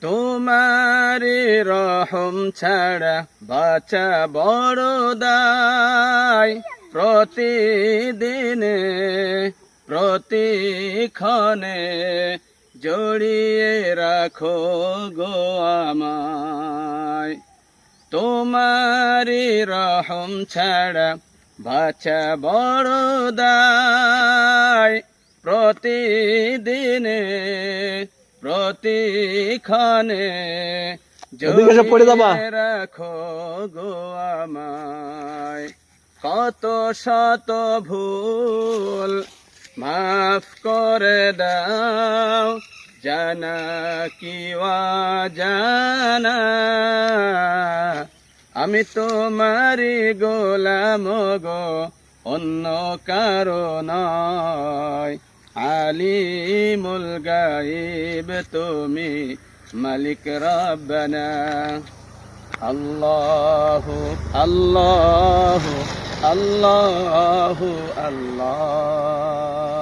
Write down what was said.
তোমারি রহম ছাড়া বাঁচা বড় দায়, প্রতিদিনে প্রতিক্ষণে জড়িয়ে রাখো গো আমায়। তোমারি রহম ছাড়া বাঁচা বড় দায়, প্রতিদিনে প্রতিক্ষণে জড়িয়ে রাখো গো আমায়। কত শত ভুল মাফ করে দাও, জানা কি অজানা, আমি তোমারি গোলাম গো, অন্য কারো নয়। আলিমুল গায়ব তুমি মালিক রব্বানা। আল্লাহু আল্লাহু আল্লাহু আল্লাহ।